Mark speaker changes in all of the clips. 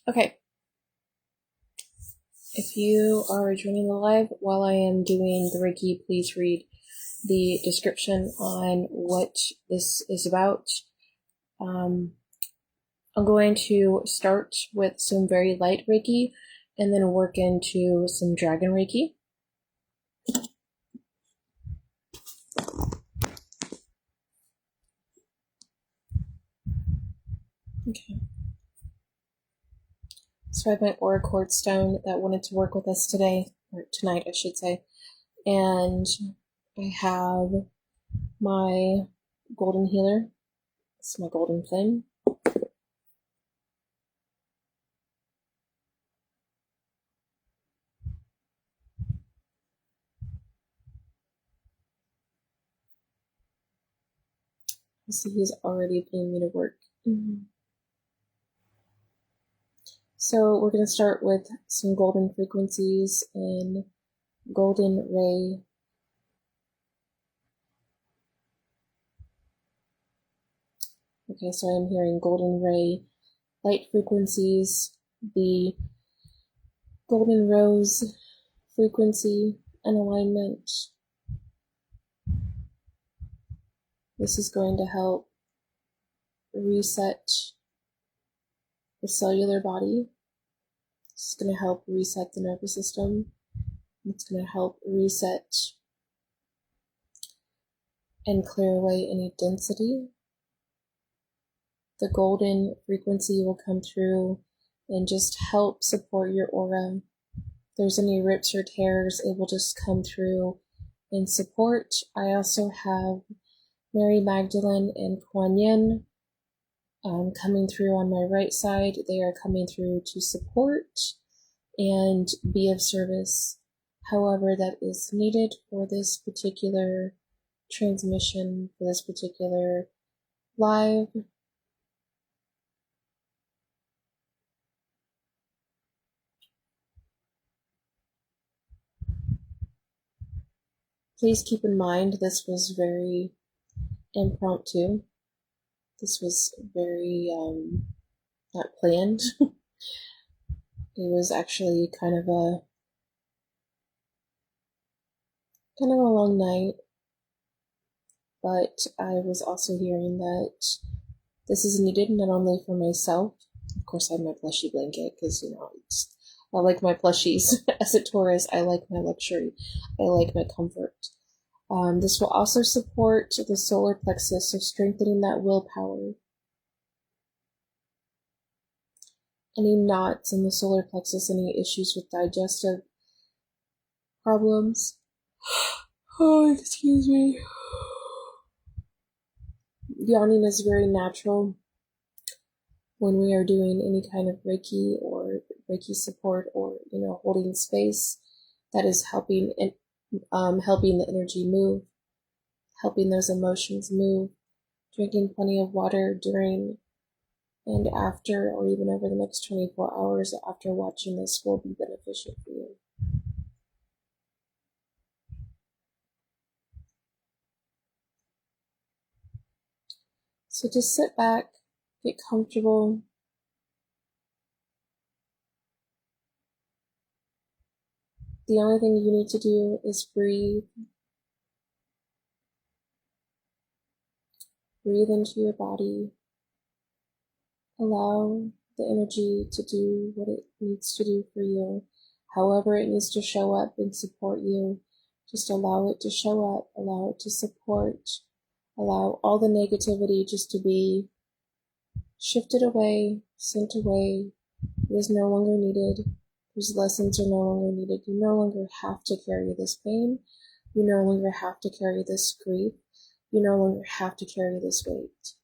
Speaker 1: Okay. If you are joining the live while I am doing the Reiki, please read the description on what this is about. I'm going to start with some very light Reiki and then work into some dragon Reiki. Okay. So I have my aura quartz stone that wanted to work with us today, or tonight, I should say. And I have my golden healer. It's my golden flame. I see he's already putting me to work. So we're going to start with some golden frequencies and golden ray. Okay, so I'm hearing golden ray light frequencies, the golden rose frequency and alignment. This is going to help reset the cellular body. It's going to help reset the nervous system. It's going to help reset and clear away any density. The golden frequency will come through and just help support your aura. If there's any rips or tears, it will just come through and support. I also have Mary Magdalene and Kuan Yin coming through on my right side. They are coming through to support and be of service, however that is needed for this particular transmission, for this particular live. Please keep in mind this was very impromptu. This was very not planned. It was actually kind of a long night, but I was also hearing that this is needed not only for myself. Of course, I have my plushie blanket because I like my plushies. As a Taurus, I like my luxury. I like my comfort. This will also support the solar plexus, so strengthening that willpower. Any knots in the solar plexus, any issues with digestive problems. Oh, excuse me. Yawning is very natural when we are doing any kind of Reiki or Reiki support or, holding space that is helping the energy move, helping those emotions move. Drinking plenty of water during and after, or even over the next 24 hours after watching this will be beneficial for you. So just sit back, get comfortable. The only thing you need to do is breathe. Breathe into your body. Allow the energy to do what it needs to do for you. However it needs to show up and support you. Just allow it to show up. Allow it to support. Allow all the negativity just to be shifted away, sent away. It is no longer needed. These lessons are no longer needed. You no longer have to carry this pain. You no longer have to carry this grief. You no longer have to carry this weight.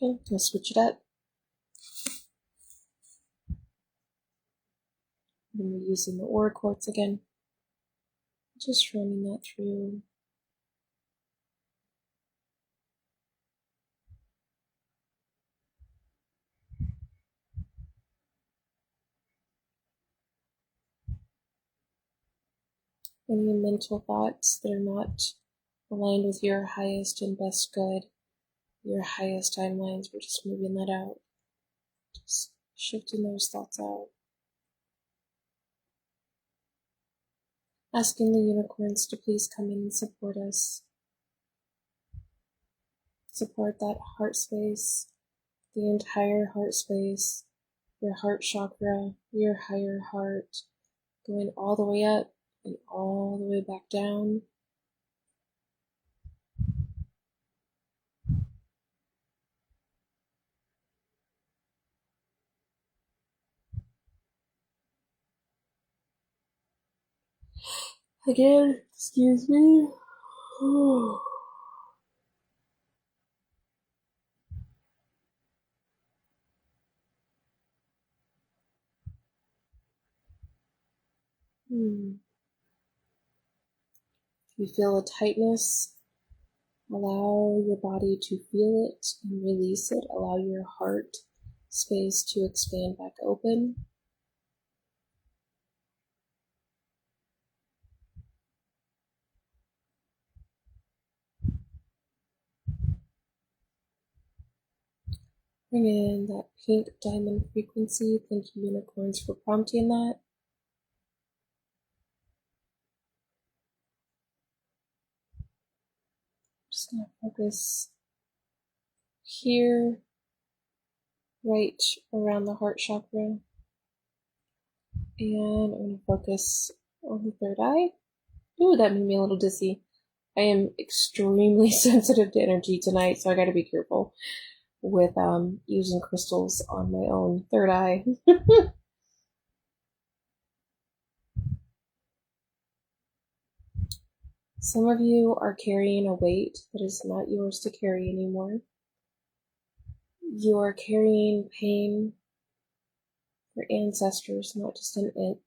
Speaker 1: Okay, gonna switch it up. Then we're using the aura quartz again. Just running that through. Any mental thoughts that are not aligned with your highest and best good, your highest timelines, we're just moving that out. Just shifting those thoughts out. Asking the unicorns to please come in and support us. Support that heart space, the entire heart space, your heart chakra, your higher heart, going all the way up and all the way back down. Again, excuse me. If you feel a tightness, allow your body to feel it and release it. Allow your heart space to expand back open. Bring in that pink diamond frequency. Thank you, unicorns, for prompting that. Just going to focus here, right around the heart chakra. And I'm going to focus on the third eye. Ooh, that made me a little dizzy. I am extremely sensitive to energy tonight, so I got to be careful with using crystals on my own third eye. Some of you are carrying a weight that is not yours to carry anymore. You are carrying pain for ancestors, not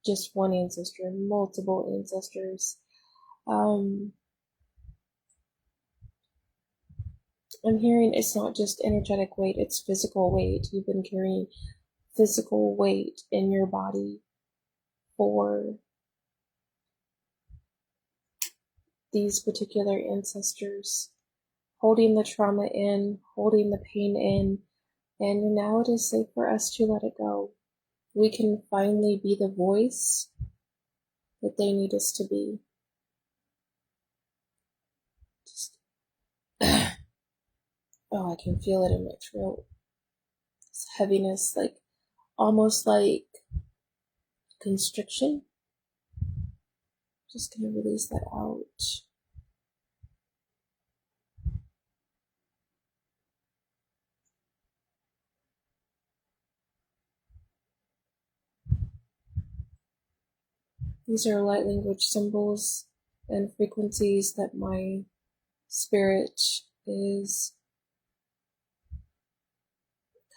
Speaker 1: just one ancestor, multiple ancestors. I'm hearing it's not just energetic weight, it's physical weight. You've been carrying physical weight in your body for these particular ancestors, holding the trauma in, holding the pain in, and now it is safe for us to let it go. We can finally be the voice that they need us to be. Just, oh, I can feel it in my throat. This heaviness, almost like constriction. Just gonna release that out. These are light language symbols and frequencies that my spirit is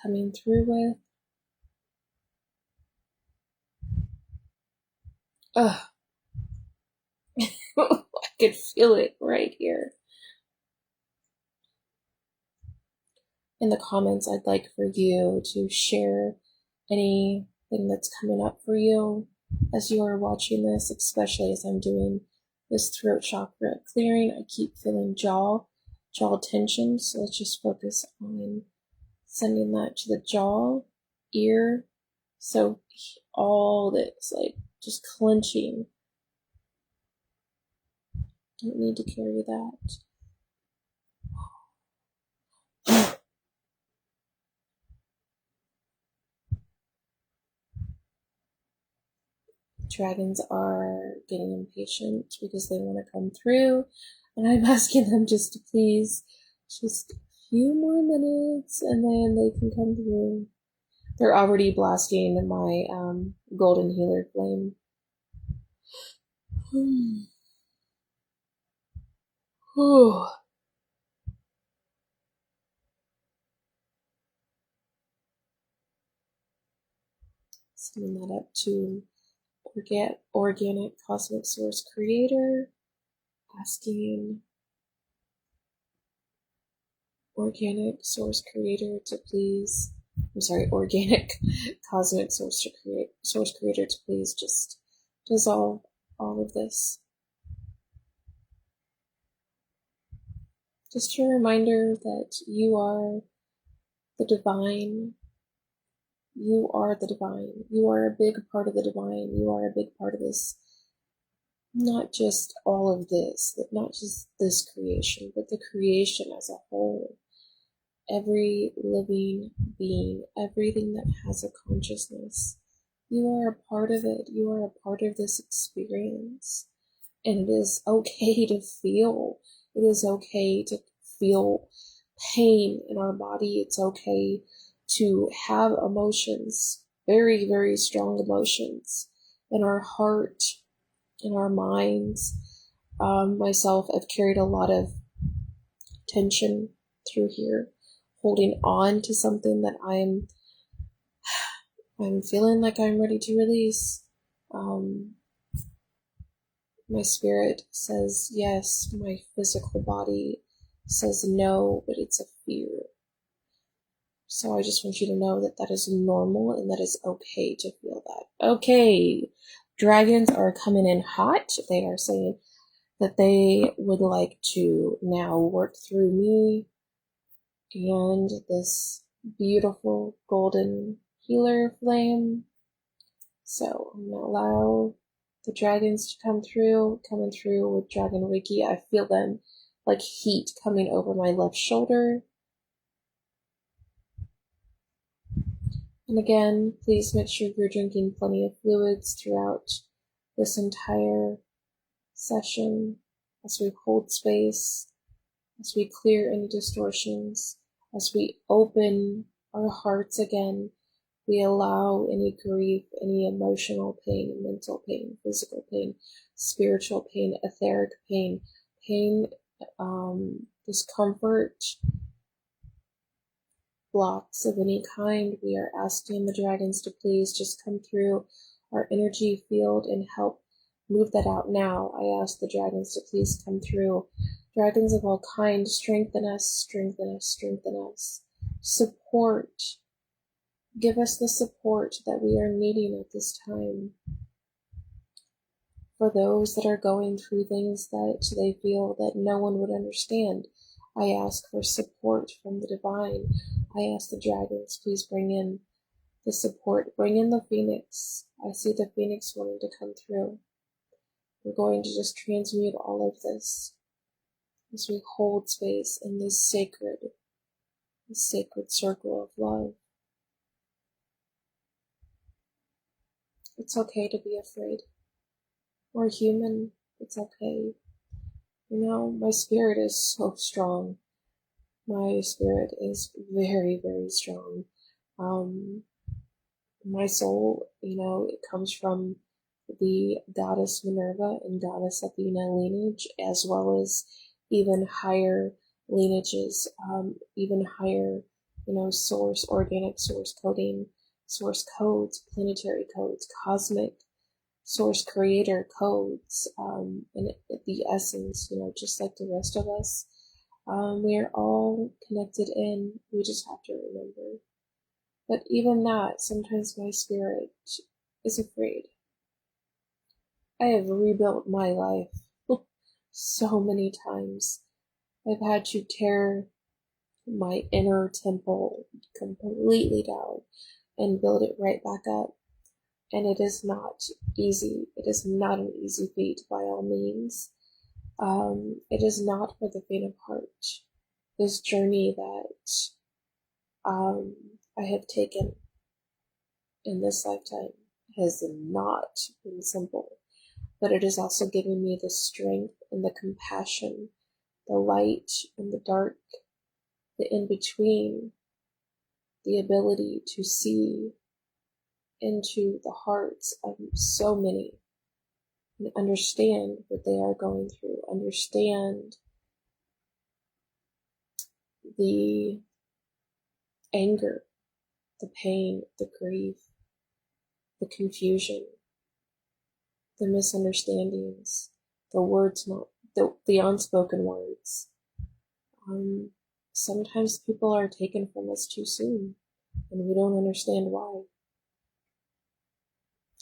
Speaker 1: coming through with. Ugh. I could feel it right here. In the comments, I'd like for you to share anything that's coming up for you as you are watching this, especially as I'm doing this throat chakra clearing. I keep feeling jaw tension, so let's just focus on sending that to the jaw, ear, so all this, just clenching. Don't need to carry that. Dragons are getting impatient because they want to come through, and I'm asking them just to please just a few more minutes and then they can come through. They're already blasting my golden healer flame. Sending that up to organic cosmic source creator, asking organic source creator to please, organic cosmic source creator to please just dissolve all of this. Just a reminder that you are the divine. You are the divine. You are a big part of the divine. You are a big part of this. Not just all of this, not just this creation, but the creation as a whole. Every living being, everything that has a consciousness. You are a part of it. You are a part of this experience. And it is okay to feel. It is okay to feel pain in our body. It's okay to have emotions, very, very strong emotions in our heart, in our minds. Myself, I've carried a lot of tension through here, holding on to something that I'm feeling like I'm ready to release. My spirit says yes, my physical body says no, but it's a fear. So I just want you to know that that is normal and that is okay to feel that. Okay, dragons are coming in hot. They are saying that they would like to now work through me and this beautiful golden healer flame. So I'm going to allow the dragons to come through, coming through with Dragon Reiki. I feel them like heat coming over my left shoulder. And again, please make sure you're drinking plenty of fluids throughout this entire session as we hold space, as we clear any distortions, as we open our hearts again. We allow any grief, any emotional pain, mental pain, physical pain, spiritual pain, etheric pain, discomfort, blocks of any kind. We are asking the dragons to please just come through our energy field and help move that out now. I ask the dragons to please come through. Dragons of all kinds, strengthen us, strengthen us, strengthen us. Support. Give us the support that we are needing at this time. For those that are going through things that they feel that no one would understand, I ask for support from the divine. I ask the dragons, please bring in the support. Bring in the phoenix. I see the phoenix wanting to come through. We're going to just transmute all of this as we hold space in this sacred circle of love. It's okay to be afraid. We're human. It's okay. You know, my spirit is so strong. My spirit is very, very strong. My soul, it comes from the goddess Minerva and goddess Athena lineage, as well as even higher lineages, even higher, source, organic source coding, source codes, planetary codes, cosmic source creator codes, and the essence, just like the rest of us. We are all connected in, we just have to remember. But even that, sometimes my spirit is afraid. I have rebuilt my life so many times. I've had to tear my inner temple completely down and build it right back up. And it is not easy. It is not an easy feat by all means. It is not for the faint of heart. This journey that I have taken in this lifetime has not been simple, but it has also given me the strength and the compassion, the light and the dark, the in-between, the ability to see into the hearts of so many and understand what they are going through, understand the anger, the pain, the grief, the confusion, the misunderstandings, the words not, the unspoken words. Sometimes people are taken from us too soon, and we don't understand why.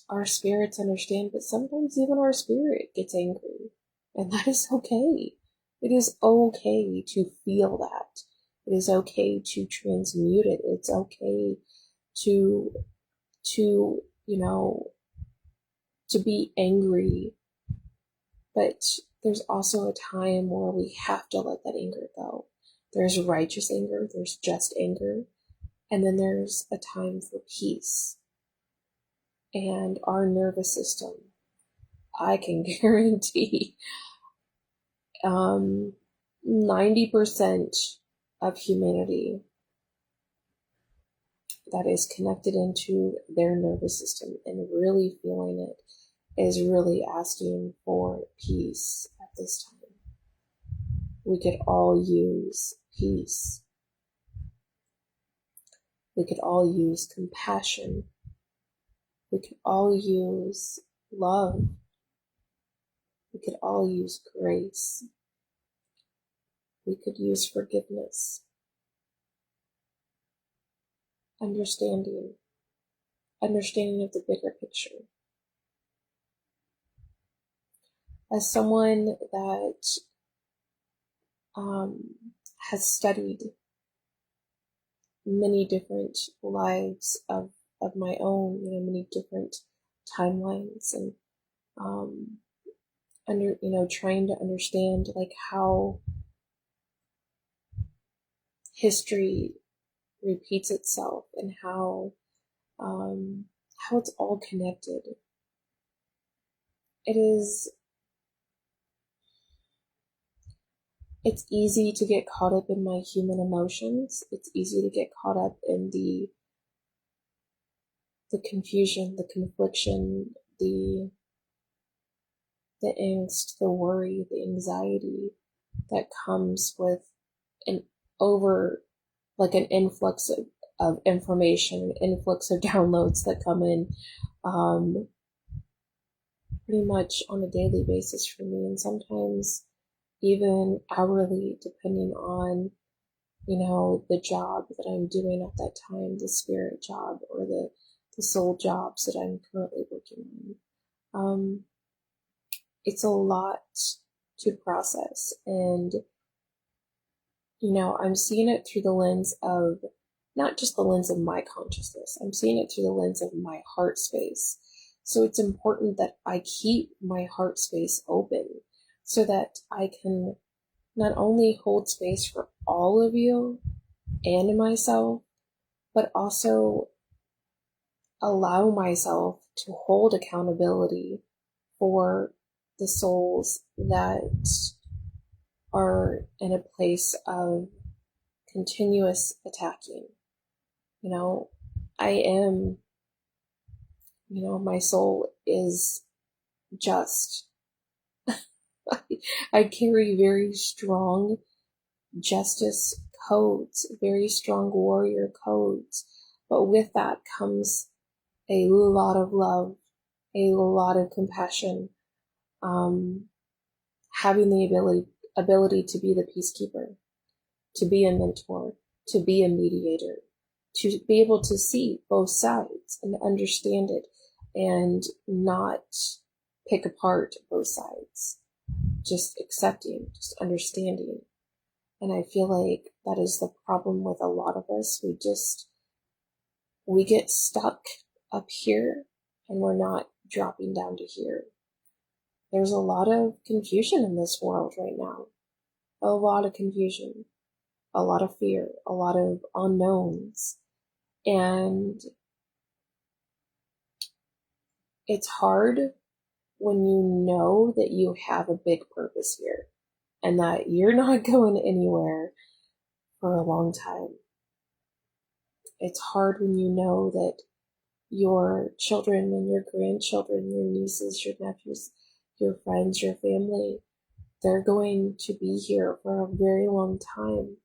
Speaker 1: Our spirits understand, but sometimes even our spirit gets angry, and that is okay. It is okay to feel that. It is okay to transmute it. It's okay to, to be angry. But there's also a time where we have to let that anger go. There's righteous anger, there's just anger, and then there's a time for peace. And our nervous system, I can guarantee, 90% of humanity that is connected into their nervous system and really feeling it is really asking for peace at this time. We could all use peace. We could all use compassion. We could all use love. We could all use grace. We could use forgiveness, understanding of the bigger picture. As someone that has studied many different lives of my own, many different timelines, and trying to understand like how history repeats itself and how it's all connected. It's easy to get caught up in my human emotions. It's easy to get caught up in the confusion, the confliction, the angst, the worry, the anxiety that comes with an influx of information, an influx of downloads that come in pretty much on a daily basis for me, and sometimes even hourly, depending on the job that I'm doing at that time, the spirit job or the soul jobs that I'm currently working on. It's a lot to process, and I'm seeing it through the lens of not just the lens of my consciousness. I'm seeing it through the lens of my heart space. So it's important that I keep my heart space open so that I can not only hold space for all of you and myself, but also allow myself to hold accountability for the souls that are in a place of continuous attacking. I am, my soul is just, I carry very strong justice codes, very strong warrior codes, but with that comes a lot of love, a lot of compassion, having the ability to be the peacekeeper, to be a mentor, to be a mediator, to be able to see both sides and understand it and not pick apart both sides, just accepting, just understanding. And I feel like that is the problem with a lot of us. We get stuck up here and we're not dropping down to here. There's a lot of confusion in this world right now. A lot of confusion, a lot of fear, a lot of unknowns. And it's hard when you know that you have a big purpose here and that you're not going anywhere for a long time. It's hard when you know that your children and your grandchildren, your nieces, your nephews, your friends, your family, they're going to be here for a very long time.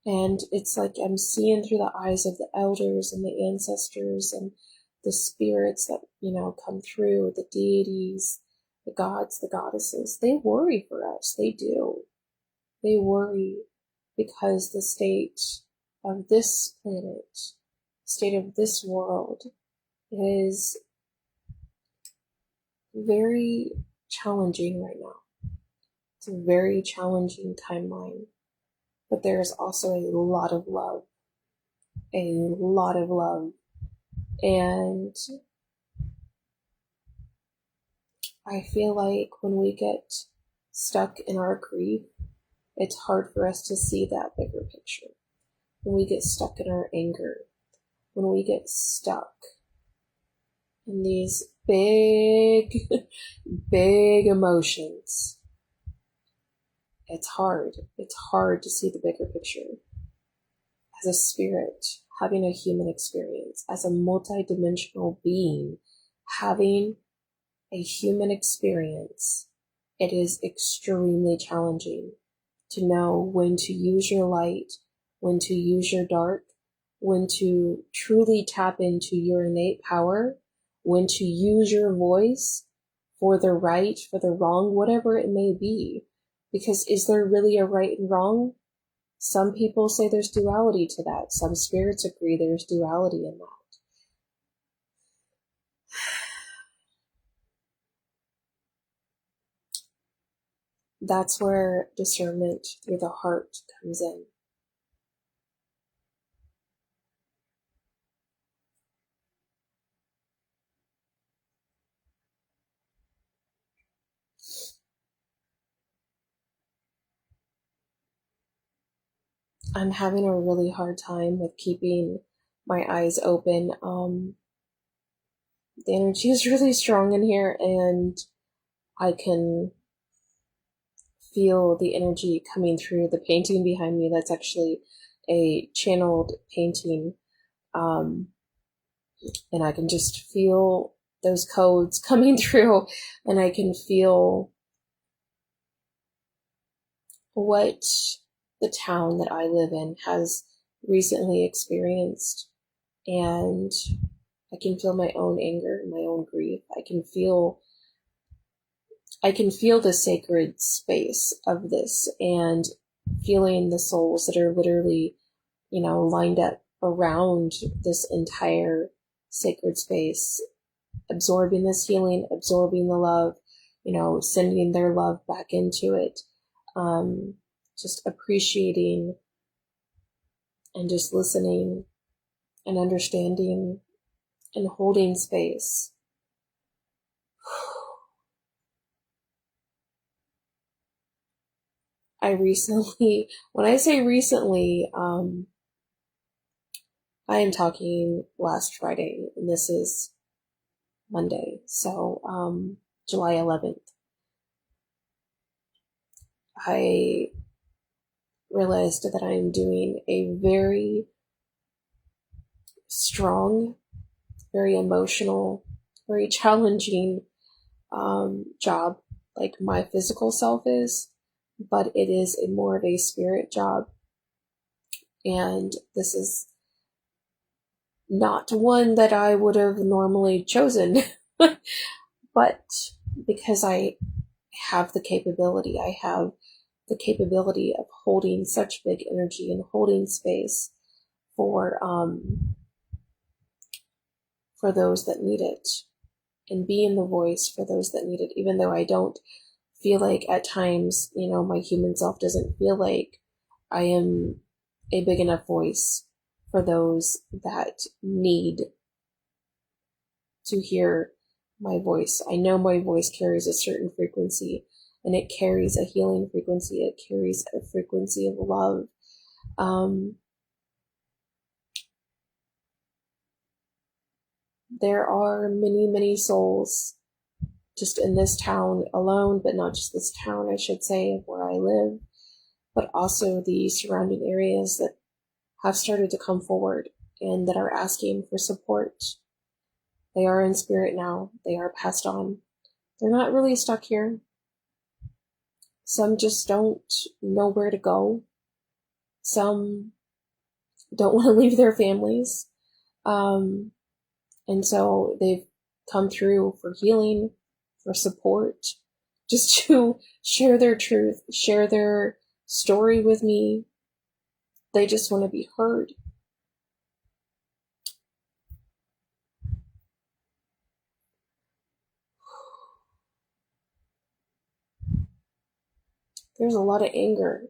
Speaker 1: And it's like I'm seeing through the eyes of the elders and the ancestors and the spirits that, come through, the deities, the gods, the goddesses. They worry for us. They do. They worry because the state of this planet, state of this world is very challenging right now, It's a very challenging timeline, but there's also a lot of love, and I feel like when we get stuck in our grief, it's hard for us to see that bigger picture. When we get stuck in our anger, when we get stuck in these big, big emotions, it's hard. It's hard to see the bigger picture. As a spirit, having a human experience, as a multidimensional being, having a human experience, it is extremely challenging to know when to use your light, when to use your dark, when to truly tap into your innate power, when to use your voice for the right, for the wrong, whatever it may be. Because is there really a right and wrong? Some people say there's duality to that. Some spirits agree there's duality in that. That's where discernment through the heart comes in. I'm having a really hard time with keeping my eyes open. The energy is really strong in here, and I can feel the energy coming through the painting behind me. That's actually a channeled painting. And I can just feel those codes coming through, and I can feel what the town that I live in has recently experienced. And I can feel my own anger, my own grief. I can feel the sacred space of this, and feeling the souls that are literally, lined up around this entire sacred space, absorbing this healing, absorbing the love, sending their love back into it. Just appreciating and just listening and understanding and holding space. When I say recently, I am talking last Friday, and this is Monday, so July 11th. I realized that I am doing a very strong, very emotional, very challenging job, like my physical self is, but it is more of a spirit job. And this is not one that I would have normally chosen, but because I have the capability of holding such big energy and holding space for those that need it, and being the voice for those that need it, even though I don't feel like at times, my human self doesn't feel like I am a big enough voice for those that need to hear my voice. I know my voice carries a certain frequency, and it carries a healing frequency. It carries a frequency of love. There are many, many souls just in this town alone, but not just this town, I should say, of where I live, but also the surrounding areas that have started to come forward and that are asking for support. They are in spirit now. They are passed on. They're not really stuck here. Some just don't know where to go. Some don't want to leave their families. And so they've come through for healing, for support, just to share their truth, share their story with me. They just want to be heard. there's a lot of anger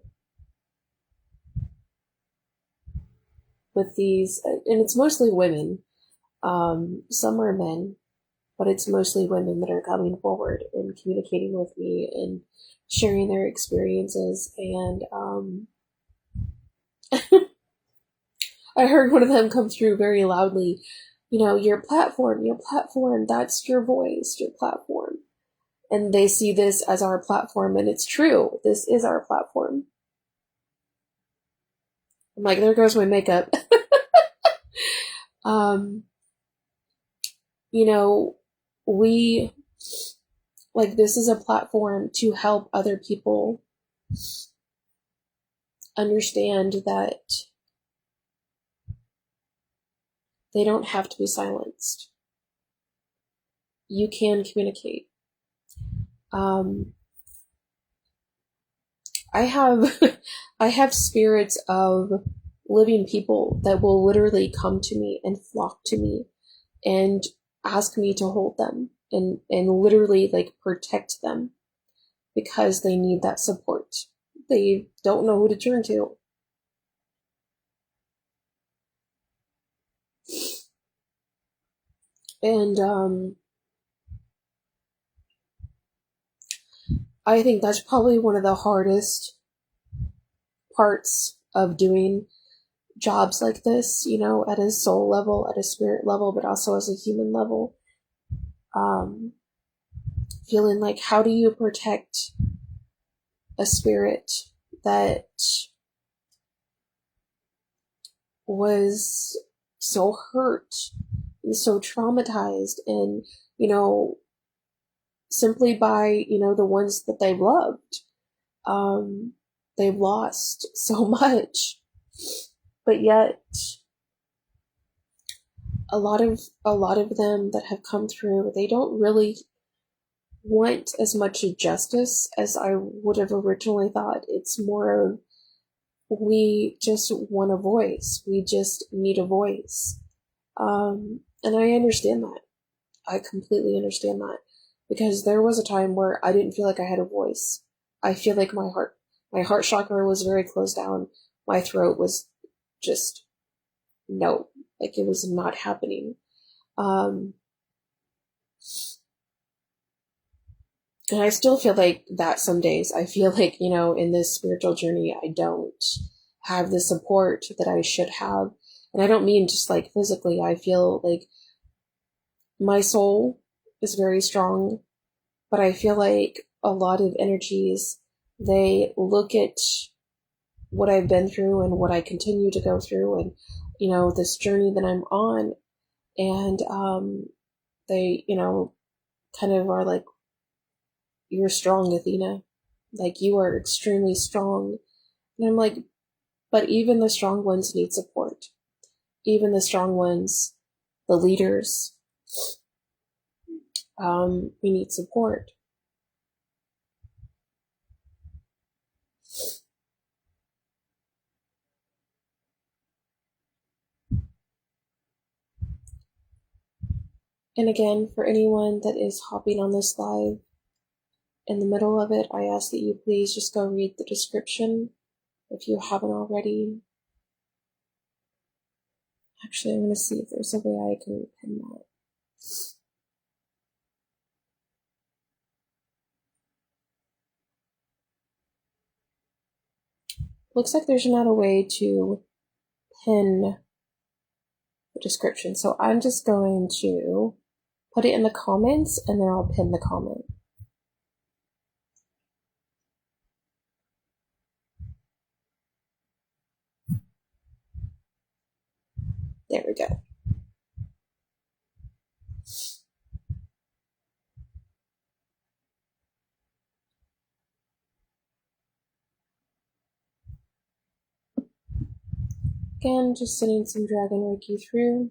Speaker 1: with these, and it's mostly women. Some are men, but it's mostly women that are coming forward and communicating with me and sharing their experiences. And I heard one of them come through very loudly, your platform, that's your voice, your platform. And they see this as our platform, and it's true. This is our platform. I'm like, there goes my makeup. We, like, this is a platform to help other people understand that they don't have to be silenced. You can communicate. I have I have spirits of living people that will literally come to me and flock to me and ask me to hold them and literally like protect them because they need that support. They don't know who to turn to. And I think that's probably one of the hardest parts of doing jobs like this, at a soul level, at a spirit level, but also as a human level. Feeling like, how do you protect a spirit that was so hurt and so traumatized and, simply by, the ones that they've loved. They've lost so much, but yet a lot of them that have come through, they don't really want as much justice as I would have originally thought. It's more of, we just want a voice. We just need a voice. And I understand that. I completely understand that. Because there was a time where I didn't feel like I had a voice. I feel like my heart chakra was very closed down. My throat was just, no, like it was not happening. And I still feel like that some days. I feel like, in this spiritual journey, I don't have the support that I should have. And I don't mean just like physically. I feel like my soul is very strong, but I feel like a lot of energies, they look at what I've been through and what I continue to go through and, this journey that I'm on. And they, kind of are like, you're strong, Athena. Like, you are extremely strong. And I'm like, but even the strong ones need support. Even the strong ones, the leaders, we need support. And again, for anyone that is hopping on this live in the middle of it, I ask that you please just go read the description if you haven't already. Actually, I'm going to see if there's a way I can pin that. Looks like there's not a way to pin the description, so I'm just going to put it in the comments and then I'll pin the comment. There we go. Again, just sending some Dragon Reiki through.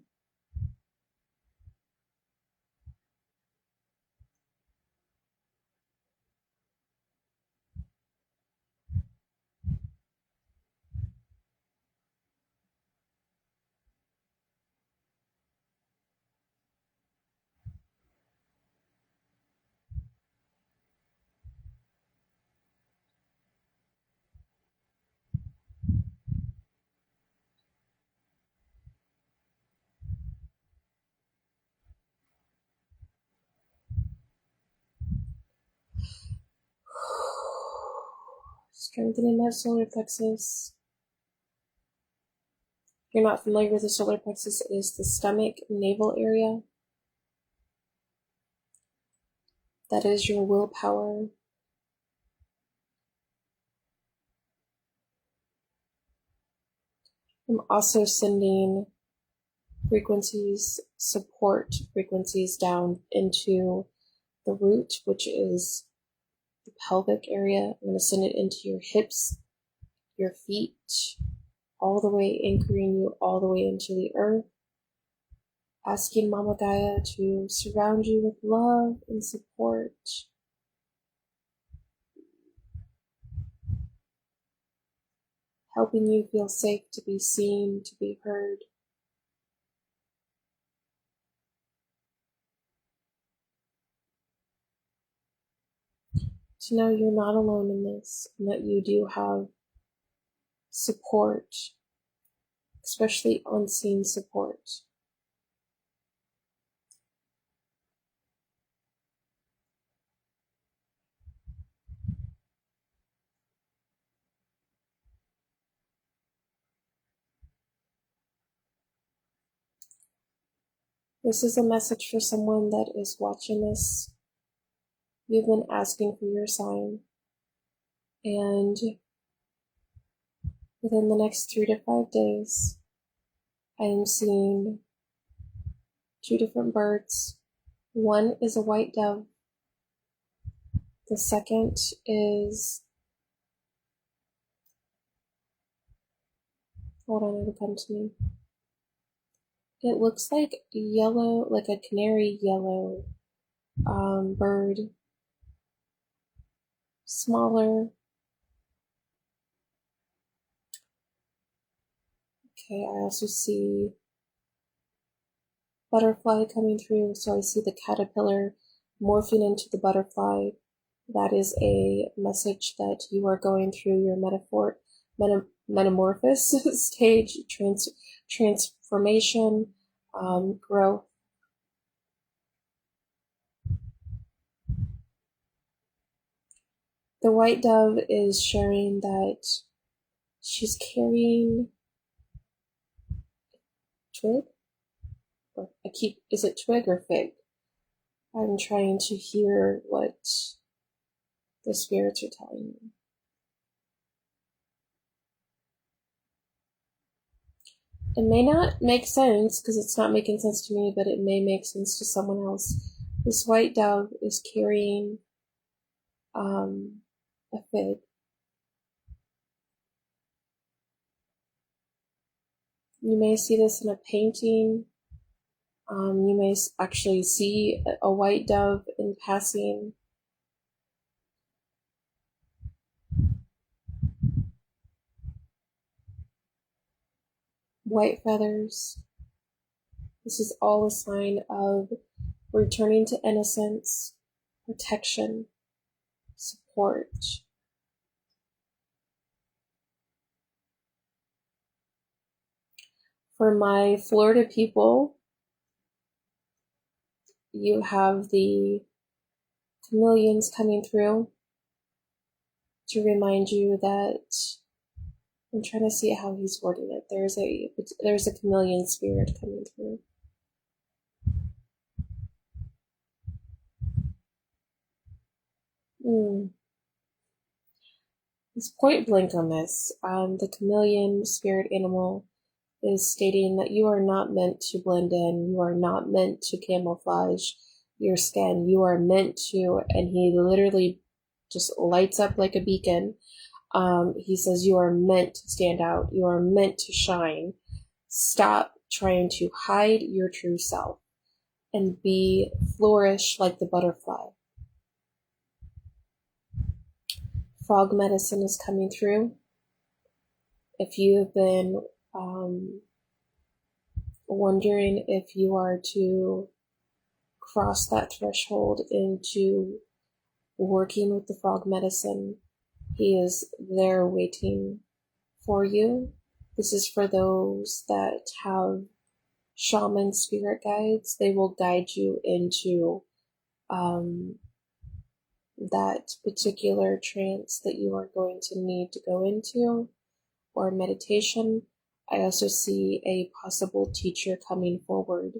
Speaker 1: Strengthening that solar plexus. If you're not familiar with the solar plexus, it is the stomach, navel area. That is your willpower. I'm also sending frequencies, support frequencies down into the root, which is the pelvic area. I'm going to send it into your hips, your feet, all the way anchoring you all the way into the earth. Asking Mama Gaia to surround you with love and support. Helping you feel safe to be seen, to be heard. To know you're not alone in this, and that you do have support, especially unseen support. This is a message for someone that is watching this. You've been asking for your sign, and within the next 3 to 5 days, I am seeing 2 different birds. One is a white dove. The second is, hold on, it'll come to me. It looks like yellow, like a canary yellow bird. Smaller. Okay, I also see butterfly coming through, so I see the caterpillar morphing into the butterfly. That is a message that you are going through your metamorphosis stage, transformation, growth. The white dove is sharing that she's carrying twig? Is it twig or fig? I'm trying to hear what the spirits are telling me. It may not make sense because it's not making sense to me, but it may make sense to someone else. This white dove is carrying a fig. You may see this in a painting. You may actually see a white dove in passing. White feathers. This is all a sign of returning to innocence, protection, support. For my Florida people, you have the chameleons coming through to remind you that, I'm trying to see how he's wording it. There's a chameleon spirit coming through. It's point blank on this. The chameleon spirit animal is stating that you are not meant to blend in. You are not meant to camouflage your skin. You are meant to, and he literally just lights up like a beacon. He says you are meant to stand out. You are meant to shine. Stop trying to hide your true self and flourish like the butterfly. Frog medicine is coming through. If you have been wondering if you are to cross that threshold into working with the frog medicine, he is there waiting for you. This is for those that have shaman spirit guides. They will guide you into that particular trance that you are going to need to go into, or meditation. I also see a possible teacher coming forward,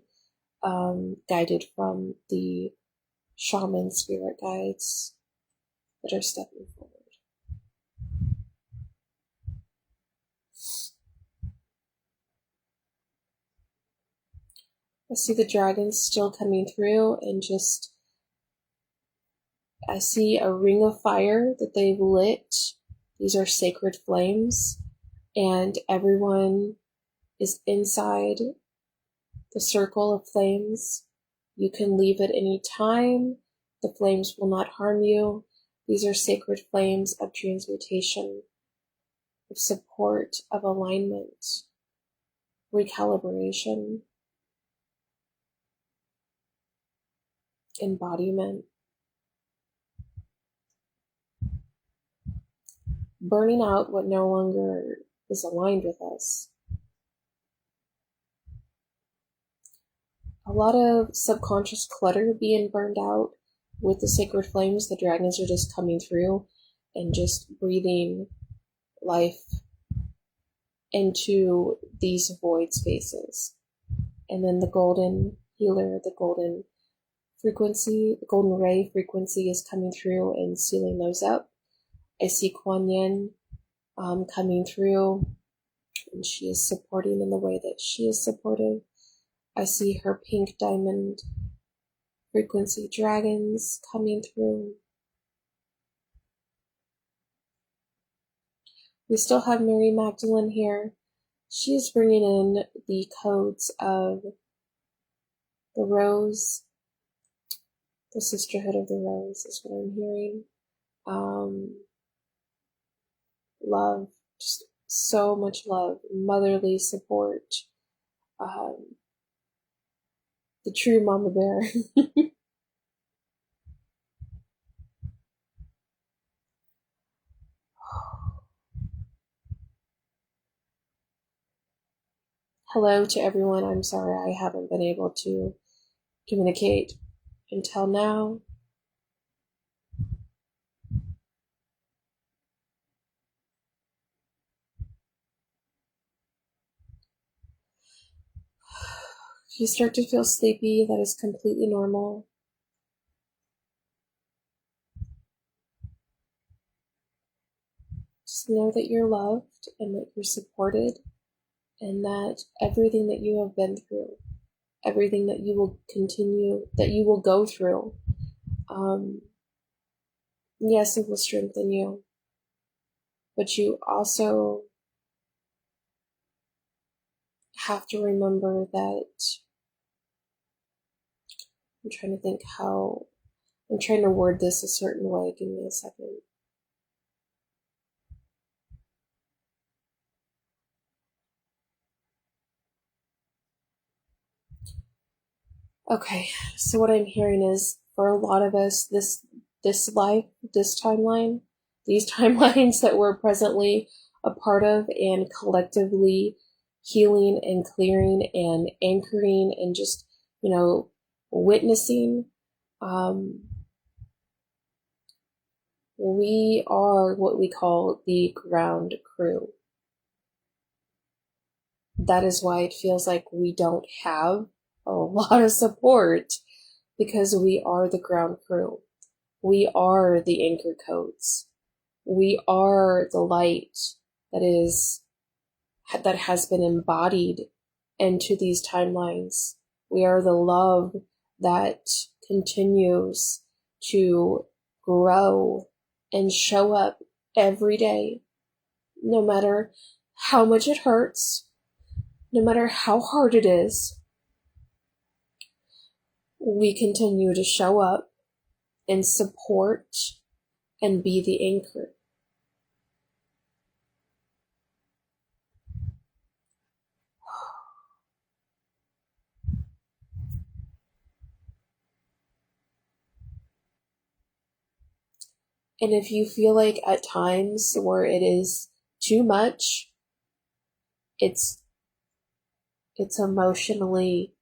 Speaker 1: guided from the shaman spirit guides that are stepping forward. I see the dragons still coming through, and just I see a ring of fire that they've lit. These are sacred flames, and everyone is inside the circle of flames. You can leave at any time. The flames will not harm you. These are sacred flames of transmutation, of support, of alignment, recalibration, embodiment, burning out what no longer is aligned with us. A lot of subconscious clutter being burned out with the sacred flames. The dragons are just coming through and just breathing life into these void spaces. And then the golden healer, the golden frequency, the golden ray frequency is coming through and sealing those up. I see Kuan Yin coming through, and she is supporting in the way that she is supportive. I see her pink diamond frequency dragons coming through. We still have Mary Magdalene here. She is bringing in the codes of the rose, the sisterhood of the rose is what I'm hearing. Love, just so much love, motherly support, the true mama bear. Hello to everyone. I'm sorry I haven't been able to communicate until now. If you start to feel sleepy, that is completely normal. Just know that you're loved and that you're supported, and that everything that you have been through, everything that you will continue, that you will go through, yes, it will strengthen you. But you also have to remember that I'm trying to word this a certain way. Give me a second. Okay, so what I'm hearing is, for a lot of us, this life, this timeline, these timelines that we're presently a part of and collectively healing and clearing and anchoring and just, witnessing, we are what we call the ground crew. That is why it feels like we don't have a lot of support, because we are the ground crew. We are the anchor codes. We are the light that has been embodied into these timelines. We are the love that continues to grow and show up every day, no matter how much it hurts, no matter how hard it is. We continue to show up and support and be the anchor. And if you feel like at times where it is too much, it's emotionally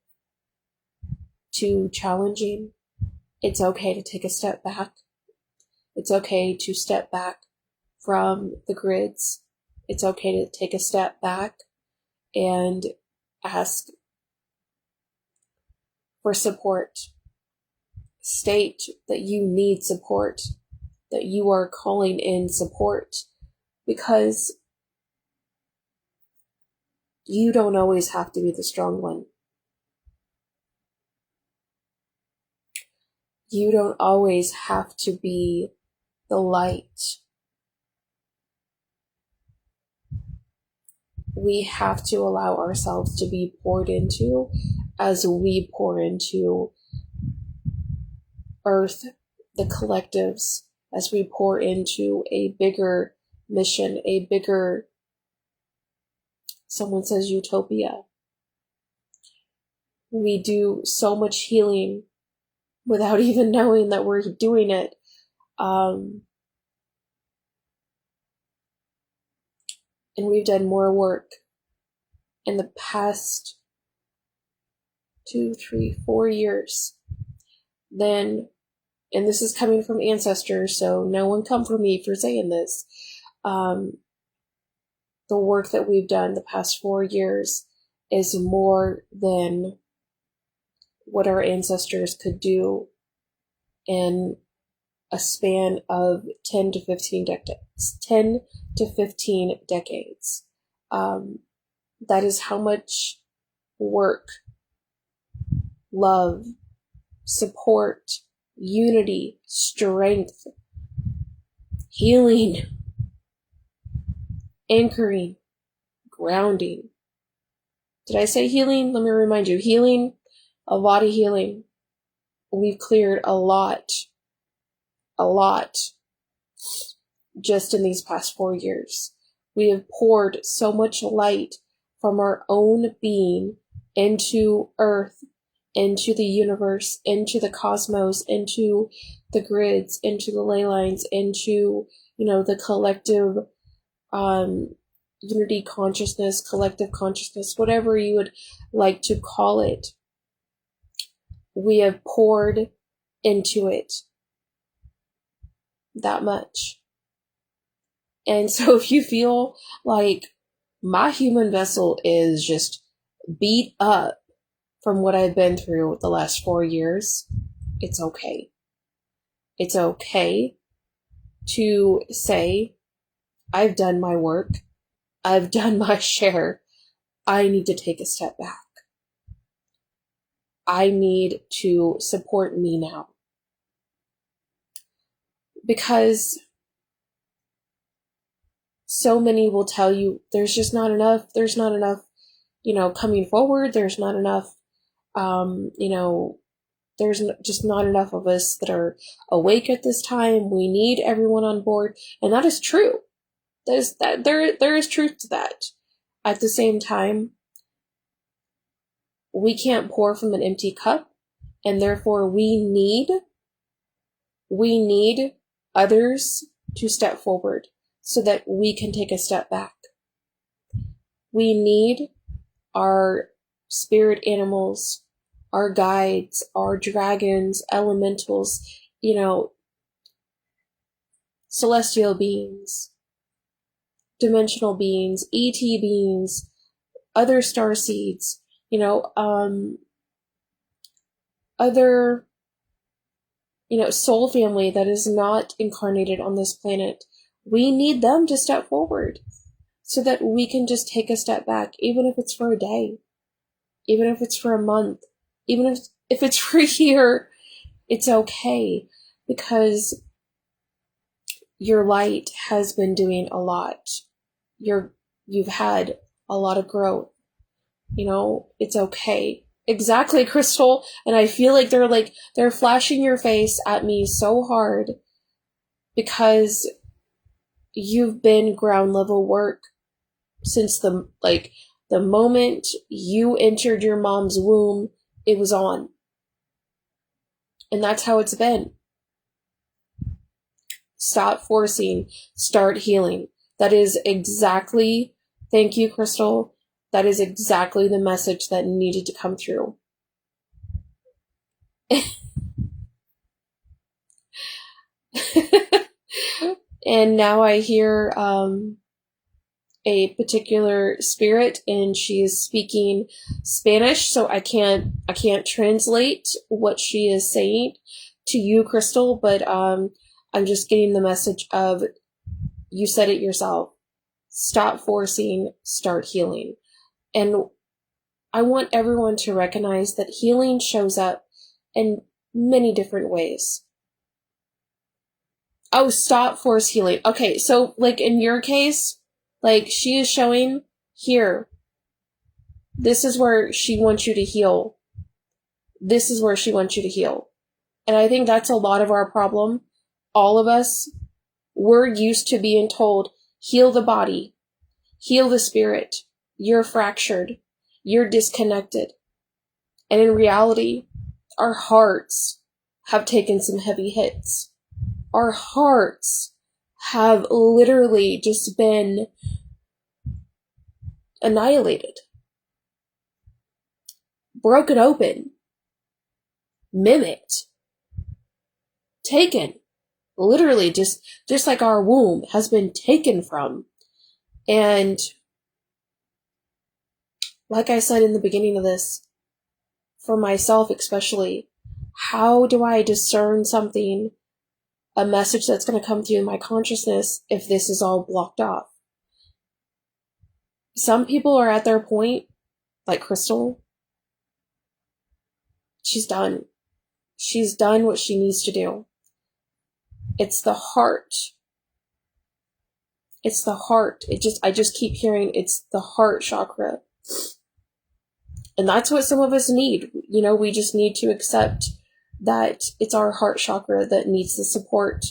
Speaker 1: too challenging, it's okay to take a step back It's okay to step back from the grids. It's okay to take a step back and ask for support. State that you need support, that you are calling in support, because you don't always have to be the strong one. You don't always have to be the light. We have to allow ourselves to be poured into as we pour into Earth, the collectives, as we pour into a bigger mission, a bigger, someone says, utopia. We do so much healing without even knowing that we're doing it. And we've done more work in the past 2, 3, 4 years than, and this is coming from ancestors, so no one come for me for saying this. The work that we've done the past 4 years is more than what our ancestors could do in a span of 10 to 15 decades. 10 to 15 decades. That is how much work, love, support, unity, strength, healing, anchoring, grounding. Did I say healing? Let me remind you, healing, a lot of healing. We've cleared a lot just in these past 4 years. We have poured so much light from our own being into Earth, into the universe, into the cosmos, into the grids, into the ley lines, into, the collective unity consciousness, collective consciousness, whatever you would like to call it. We have poured into it that much. And so if you feel like my human vessel is just beat up from what I've been through the last 4 years, it's okay. It's okay to say, I've done my work. I've done my share. I need to take a step back. I need to support me now. Because so many will tell you there's just not enough. There's not enough, coming forward. There's not enough, there's just not enough of us that are awake at this time. We need everyone on board. And that is true. There is truth to that. At the same time, we can't pour from an empty cup, and therefore we need others to step forward so that we can take a step back. We need our spirit animals, our guides, our dragons, elementals, celestial beings, dimensional beings, ET beings, other star seeds, other, soul family that is not incarnated on this planet. We need them to step forward so that we can just take a step back, even if it's for a day, even if it's for a month, even if it's for a year. It's okay, because your light has been doing a lot. You've had a lot of growth. It's okay. Exactly, Crystal. And I feel like they're flashing your face at me so hard because you've been ground level work since the moment you entered your mom's womb. It was on. And that's how it's been. Stop forcing, start healing. That is exactly, thank you, Crystal. That is exactly the message that needed to come through. And now I hear a particular spirit, and she is speaking Spanish, so I can't translate what she is saying to you, Crystal, but I'm just getting the message of, you said it yourself. Stop forcing, start healing. And I want everyone to recognize that healing shows up in many different ways. Oh, stop force healing. Okay, so like in your case, like she is showing here, this is where she wants you to heal. This is where she wants you to heal. And I think that's a lot of our problem. All of us, we're used to being told, heal the body, heal the spirit. You're fractured. You're disconnected. And in reality, our hearts have taken some heavy hits. Our hearts have literally just been annihilated, broken open, mimicked, taken. Literally, just like our womb has been taken from. And like I said in the beginning of this, for myself especially, how do I discern something, a message that's going to come through my consciousness, if this is all blocked off? Some people are at their point, like Crystal. She's done. She's done what she needs to do. It's the heart. It's the heart. I just keep hearing it's the heart chakra. And that's what some of us need. You know, we just need to accept that it's our heart chakra that needs the support.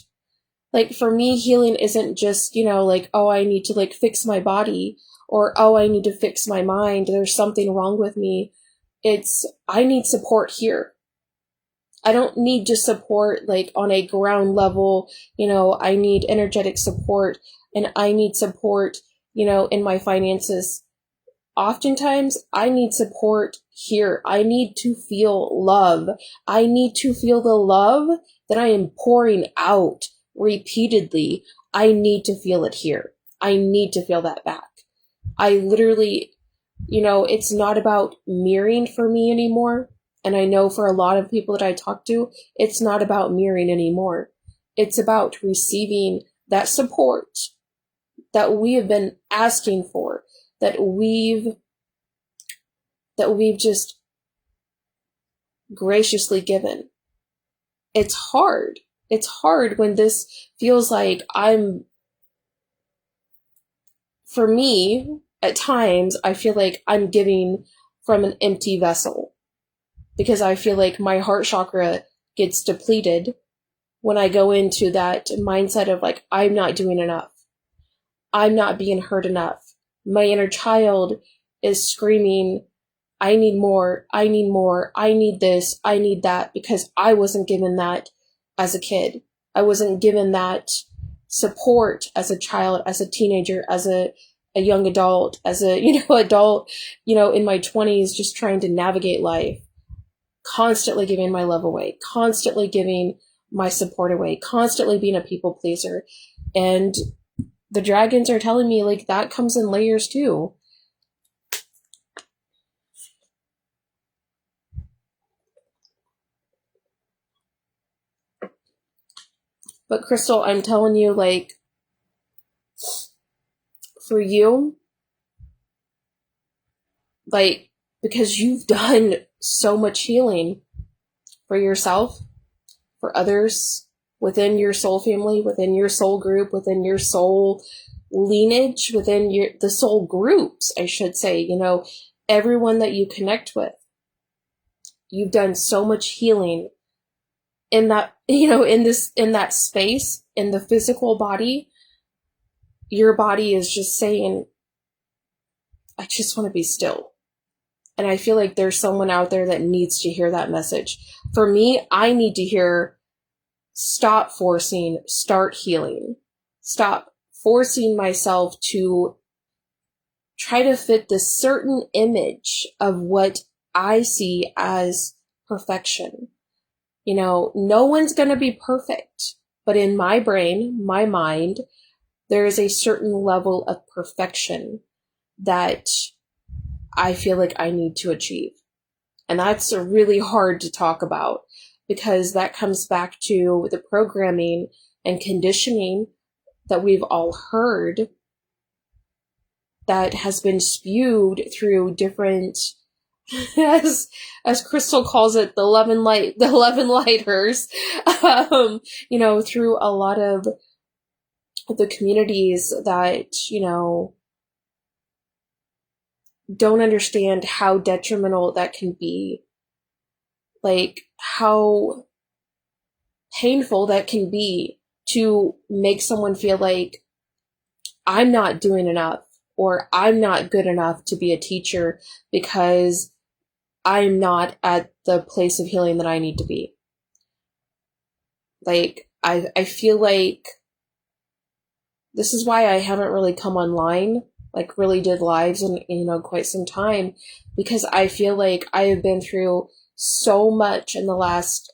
Speaker 1: Like for me, healing isn't just, you know, like, oh, I need to like fix my body, or, oh, I need to fix my mind. There's something wrong with me. It's, I need support here. I don't need just support like on a ground level. You know, I need energetic support, and I need support, you know, in my finances. Oftentimes, I need support here. I need to feel love. I need to feel the love that I am pouring out repeatedly. I need to feel it here. I need to feel that back. I literally, you know, it's not about mirroring for me anymore. And I know for a lot of people that I talk to, it's not about mirroring anymore. It's about receiving that support that we have been asking for, that we've just graciously given. It's hard. It's hard when this feels like for me, at times, I feel like I'm giving from an empty vessel, because I feel like my heart chakra gets depleted when I go into that mindset of like, I'm not doing enough. I'm not being heard enough. My inner child is screaming, I need more, I need more, I need this, I need that, because I wasn't given that as a kid. I wasn't given that support as a child, as a teenager, as a young adult, as a, you know, adult, you know, in my 20s, just trying to navigate life, constantly giving my love away, constantly giving my support away, constantly being a people pleaser. And the dragons are telling me like that comes in layers too. But Crystal, I'm telling you, like, for you, like, because you've done so much healing for yourself, for others, within your soul family, within your soul group, within your soul lineage, within the soul groups, I should say, you know, everyone that you connect with. You've done so much healing in that, you know, in that space, in the physical body. Your body is just saying, I just want to be still. And I feel like there's someone out there that needs to hear that message. For me, I need to hear, stop forcing, start healing. Stop forcing myself to try to fit this certain image of what I see as perfection. You know, no one's going to be perfect. But in my brain, my mind, there is a certain level of perfection that I feel like I need to achieve. And that's really hard to talk about because that comes back to the programming and conditioning that we've all heard that has been spewed through different, as Crystal calls it, the 11 lighters, through a lot of the communities that, don't understand how detrimental that can be. Like how painful that can be to make someone feel like I'm not doing enough or I'm not good enough to be a teacher because I'm not at the place of healing that I need to be. Like, I feel like this is why I haven't really come online, like really did lives in, quite some time, because I feel like I have been through so much in the last,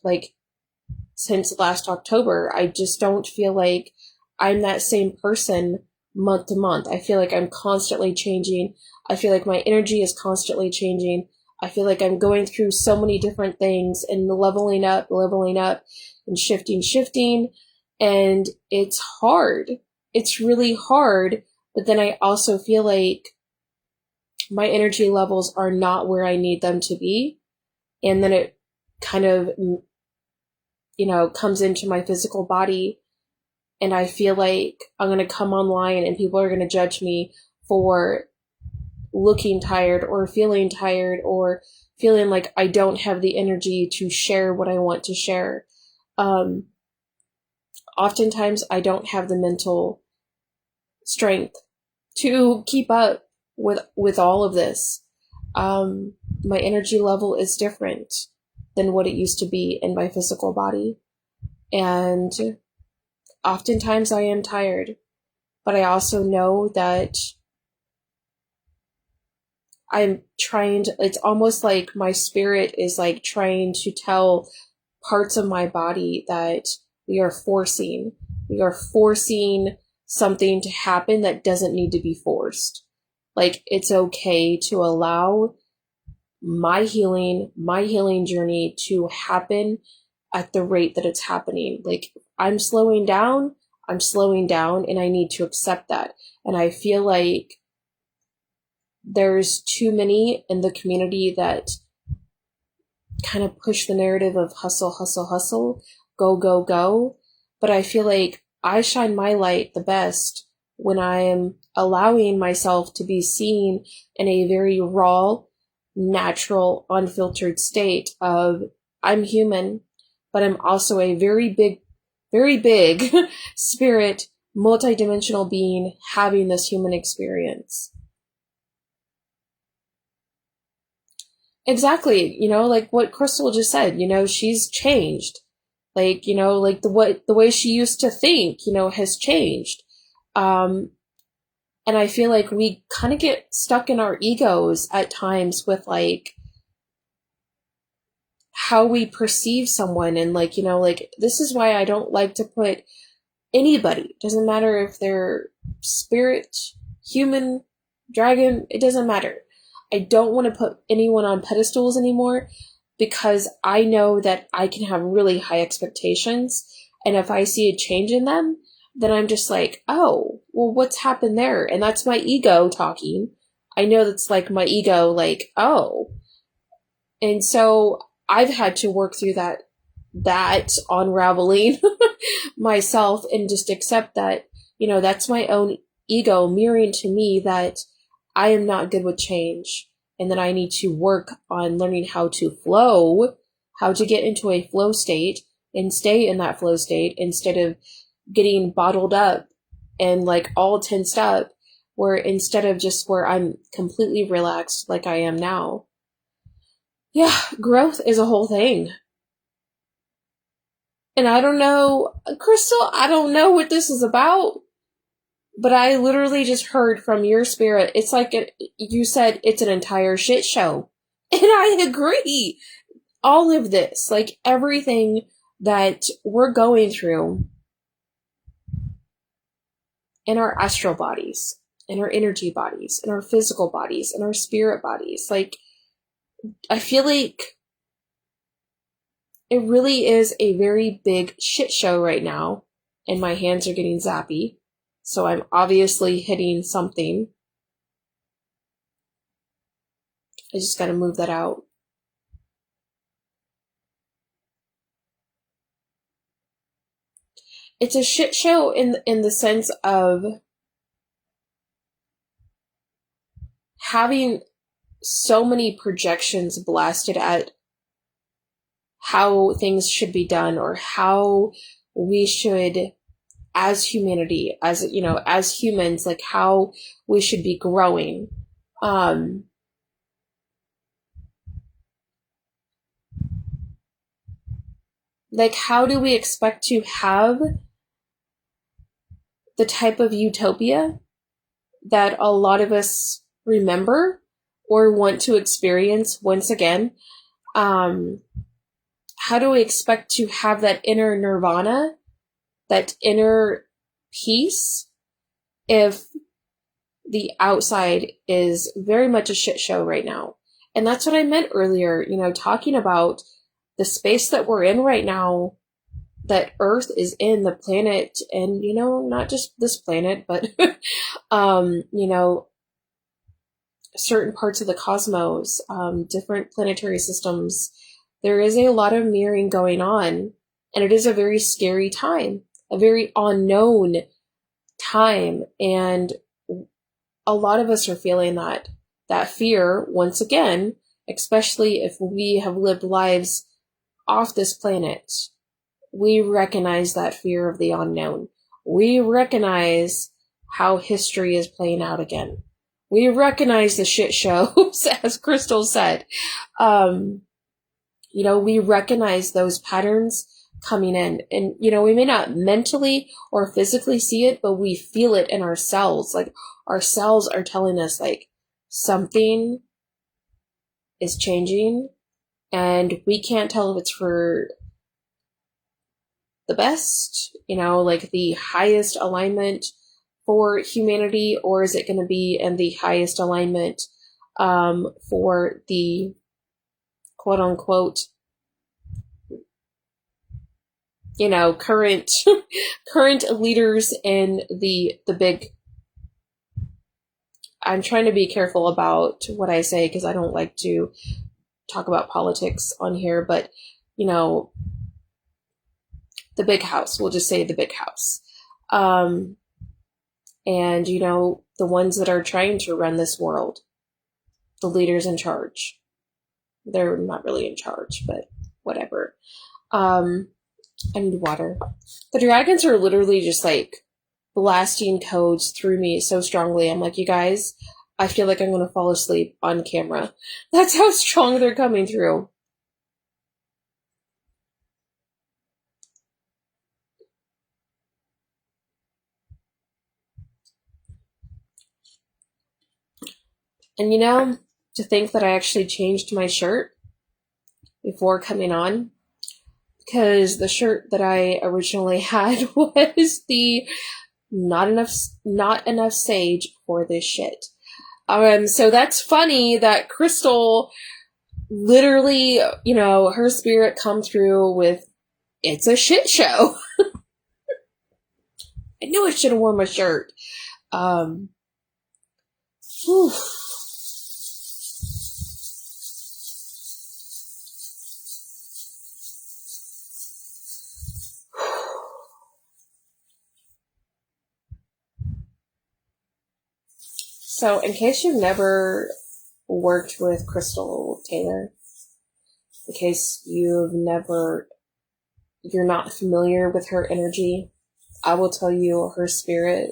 Speaker 1: since last October. I just don't feel like I'm that same person month to month. I feel like I'm constantly changing. I feel like my energy is constantly changing. I feel like I'm going through so many different things and leveling up and shifting. And it's hard. It's really hard. But then I also feel like my energy levels are not where I need them to be. And then it kind of, comes into my physical body. And I feel like I'm going to come online and people are going to judge me for looking tired or feeling like I don't have the energy to share what I want to share. Oftentimes I don't have the mental strength to keep up with all of this. My energy level is different than what it used to be in my physical body. And oftentimes I am tired, but I also know that I'm trying to, it's almost like my spirit is like trying to tell parts of my body that we are forcing something to happen that doesn't need to be forced. Like, it's okay to allow my healing journey to happen at the rate that it's happening. Like, I'm slowing down, and I need to accept that. And I feel like there's too many in the community that kind of push the narrative of hustle, go. But I feel like I shine my light the best when I am allowing myself to be seen in a very raw, natural, unfiltered state of I'm human, but I'm also a very big spirit, multidimensional being having this human experience. Exactly. Like what Crystal just said, she's changed. Like, like the way she used to think, has changed. And I feel like we kind of get stuck in our egos at times with like how we perceive someone. And like, this is why I don't like to put anybody, doesn't matter if they're spirit, human, dragon, it doesn't matter. I don't want to put anyone on pedestals anymore because I know that I can have really high expectations. And if I see a change in them, then I'm just like, oh, well, what's happened there? And that's my ego talking. I know that's like my ego, like, oh. And so I've had to work through that unraveling myself and just accept that, that's my own ego mirroring to me that I am not good with change and that I need to work on learning how to flow, how to get into a flow state and stay in that flow state instead of getting bottled up and like all tensed up, where instead of just where I'm completely relaxed like I am now. Yeah, growth is a whole thing. And I don't know, Crystal, I don't know what this is about, but I literally just heard from your spirit. It's like you said it's an entire shit show. And I agree. All of this, like everything that we're going through in our astral bodies, in our energy bodies, in our physical bodies, in our spirit bodies. Like, I feel like it really is a very big shit show right now, and my hands are getting zappy, so I'm obviously hitting something. I just gotta move that out. It's a shit show in the sense of having so many projections blasted at how things should be done, or how we should, as humanity, as as humans, like how we should be growing. Like, how do we expect to have the type of utopia that a lot of us remember or want to experience once again? How do we expect to have that inner nirvana, that inner peace, if the outside is very much a shit show right now? And that's what I meant earlier, talking about the space that we're in right now, that Earth is in, the planet, and, not just this planet, but, certain parts of the cosmos, different planetary systems. There is a lot of mirroring going on, and it is a very scary time, a very unknown time, and a lot of us are feeling that fear once again, especially if we have lived lives off this planet. We recognize that fear of the unknown. We recognize how history is playing out again. We recognize the shit shows, as Crystal said. We recognize those patterns coming in. And, we may not mentally or physically see it, but we feel it in our cells. Like, our cells are telling us, like, something is changing, and we can't tell if it's for the best, like the highest alignment for humanity, or is it going to be in the highest alignment for the quote unquote, current leaders in the big. I'm trying to be careful about what I say, because I don't like to talk about politics on here, but the big house, we'll just say the big house. And, the ones that are trying to run this world, the leaders in charge. They're not really in charge, but whatever. I need water. The dragons are literally just like blasting codes through me so strongly. I'm like, you guys, I feel like I'm going to fall asleep on camera. That's how strong they're coming through. And to think that I actually changed my shirt before coming on, because the shirt that I originally had was the not enough sage for this shit. So that's funny that Crystal literally, her spirit come through with, it's a shit show. I knew I should have worn my shirt. Whew. So, in case you've never worked with Crystal Taylor, in case you're not familiar with her energy, I will tell you her spirit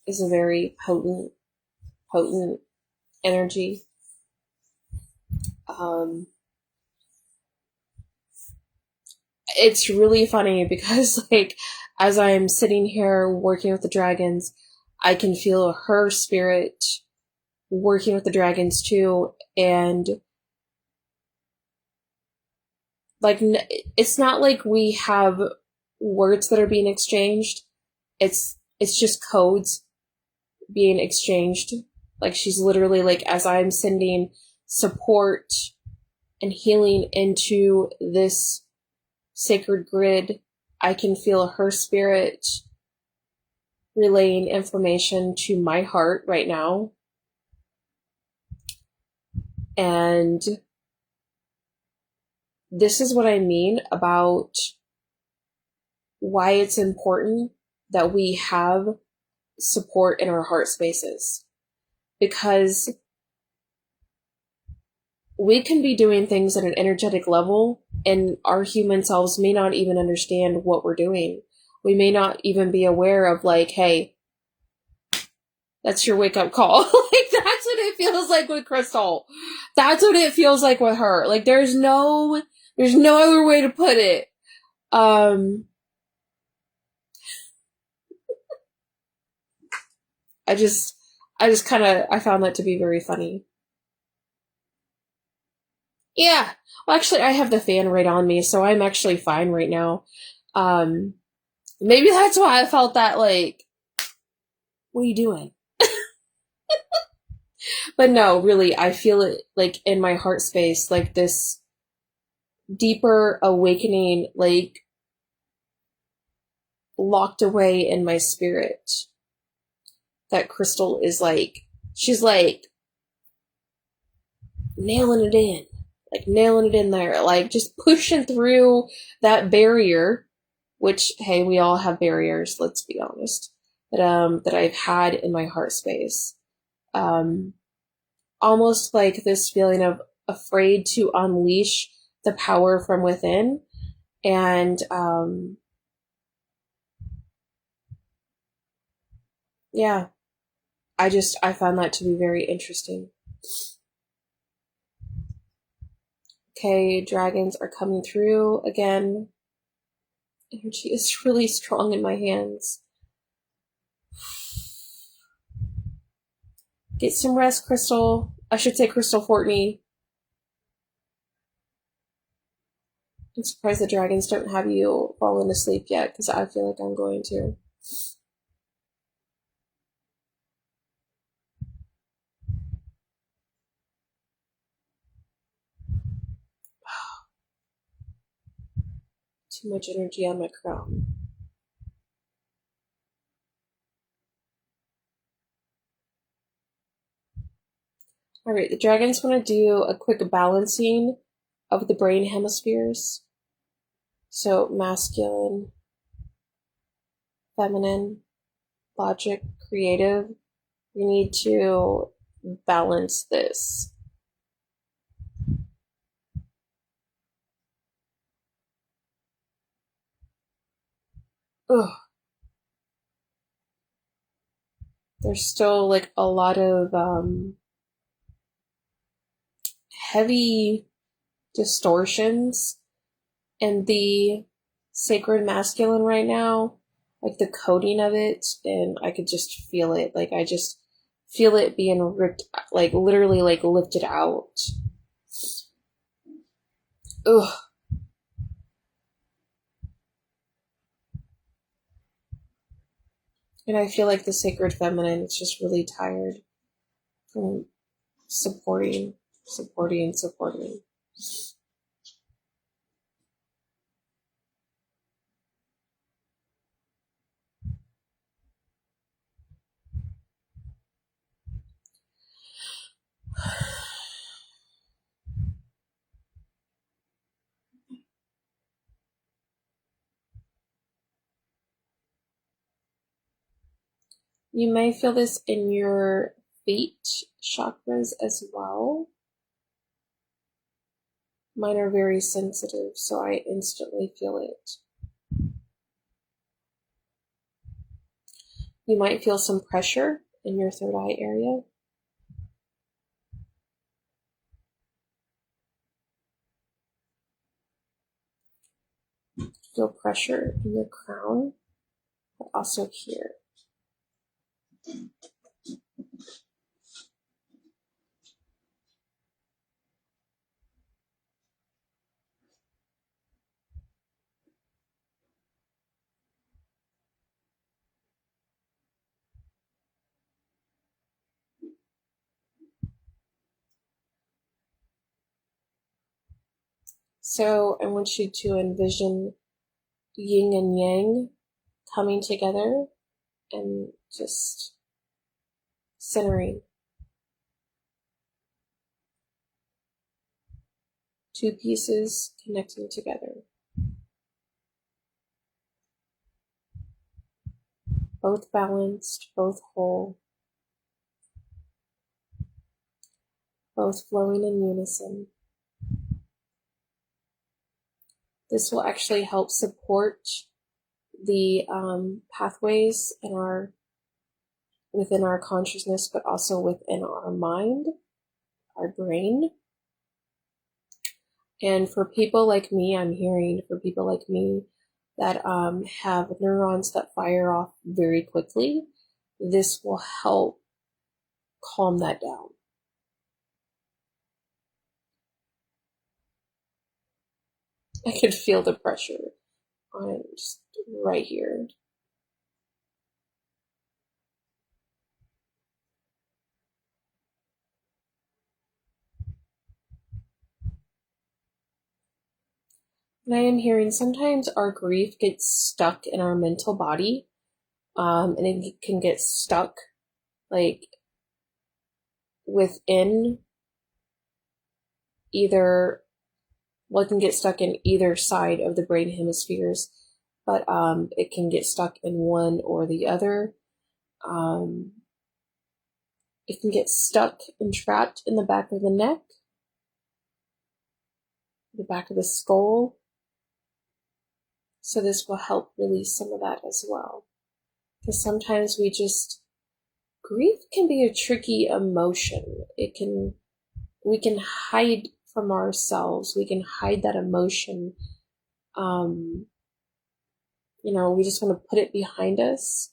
Speaker 1: is a very potent energy. It's really funny because, like, as I'm sitting here working with the dragons, I can feel her spirit working with the dragons too, and like, it's not like we have words that are being exchanged. it's just codes being exchanged. Like she's literally like, as I'm sending support and healing into this sacred grid, I can feel her spirit relaying information to my heart right now. And this is what I mean about why it's important that we have support in our heart spaces. Because we can be doing things at an energetic level and our human selves may not even understand what we're doing. We may not even be aware of like, hey, that's your wake up call. Like that's what it feels like with Crystal. That's what it feels like with her. Like there's no other way to put it. I just kind of, I found that to be very funny. Yeah. Well, actually, I have the fan right on me, so I'm actually fine right now. Maybe that's why I felt that, like, what are you doing? But no, really, I feel it, like, in my heart space, like, this deeper awakening, like, locked away in my spirit. That Crystal is, like, she's, like, nailing it in. Like, nailing it in there. Like, just pushing through that barrier, which, hey, we all have barriers, let's be honest, that I've had in my heart space. Almost like this feeling of afraid to unleash the power from within. And yeah, I found that to be very interesting. Okay, dragons are coming through again. Energy is really strong in my hands. Get some rest, Crystal. I should say Crystal Fortney. I'm surprised the dragons don't have you fallen asleep yet, because I feel like I'm going to. Too much energy on my crown. Alright, the dragons want to do a quick balancing of the brain hemispheres. So, masculine, feminine, logic, creative. We need to balance this. Ugh. There's still like a lot of heavy distortions in the sacred masculine right now, like the coding of it, and I could just feel it. Like I just feel it being ripped, like literally like lifted out. Ugh. And I feel like the sacred feminine is just really tired from supporting. You may feel this in your feet chakras as well. Mine are very sensitive, so I instantly feel it. You might feel some pressure in your third eye area. Feel pressure in your crown, but also here. So I want you to envision yin and yang coming together and just centering. Two pieces connecting together. Both balanced, both whole, both flowing in unison. This will actually help support the pathways within our consciousness, but also within our mind, our brain. And for people like me, I'm hearing for people like me that have neurons that fire off very quickly, this will help calm that down. I could feel the pressure on it just right here. And I am hearing sometimes our grief gets stuck in our mental body, and it can get stuck like within either, well, it can get stuck in either side of the brain hemispheres, but it can get stuck in one or the other. It can get stuck and trapped in the back of the neck, the back of the skull. So this will help release some of that as well. Because sometimes grief can be a tricky emotion. We can hide from ourselves. We can hide that emotion. We just want to put it behind us.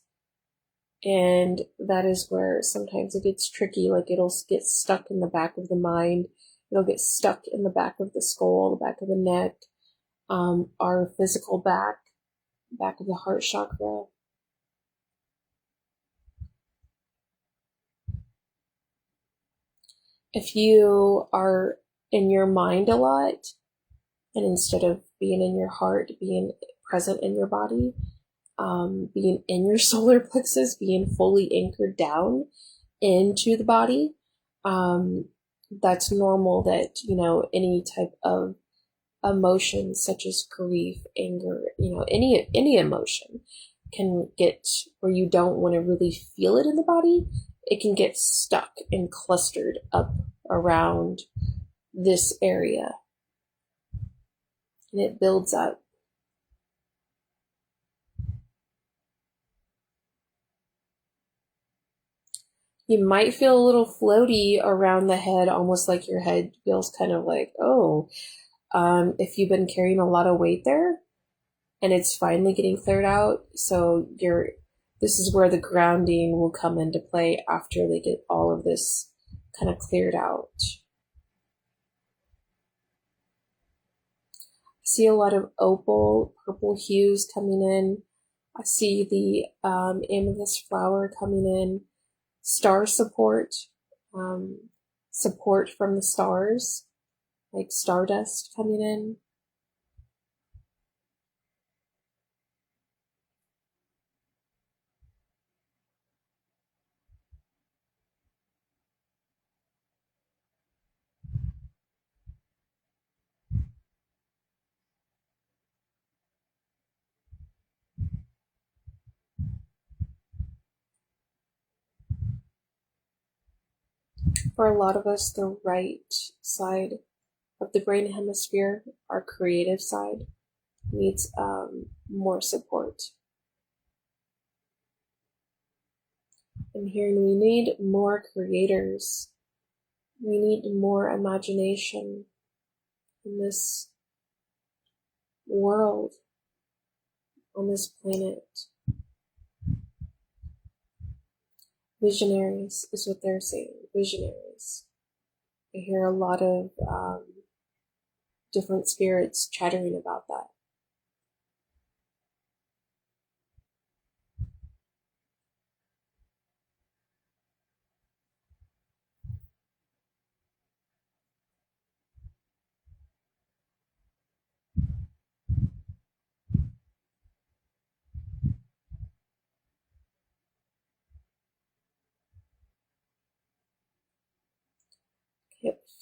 Speaker 1: And that is where sometimes it gets tricky. Like it'll get stuck in the back of the mind. It'll get stuck in the back of the skull, the back of the neck, our physical back of the heart chakra. If you are in your mind a lot, and instead of being in your heart, being present in your body, being in your solar plexus, being fully anchored down into the body, that's normal that, any type of emotion such as grief, anger, any emotion can get where you don't want to really feel it in the body. It can get stuck and clustered up around this area, and it builds up. You might feel a little floaty around the head, almost like your head feels kind of like, if you've been carrying a lot of weight there and it's finally getting cleared out. So this is where the grounding will come into play after they get all of this kind of cleared out. I see a lot of opal, purple hues coming in. I see the amethyst flower coming in. Star support, support from the stars, like stardust coming in. For a lot of us, the right side of the brain hemisphere, our creative side, needs more support. I'm hearing we need more creators. We need more imagination in this world, on this planet. Visionaries is what they're saying. Visionaries. I hear a lot of different spirits chattering about that.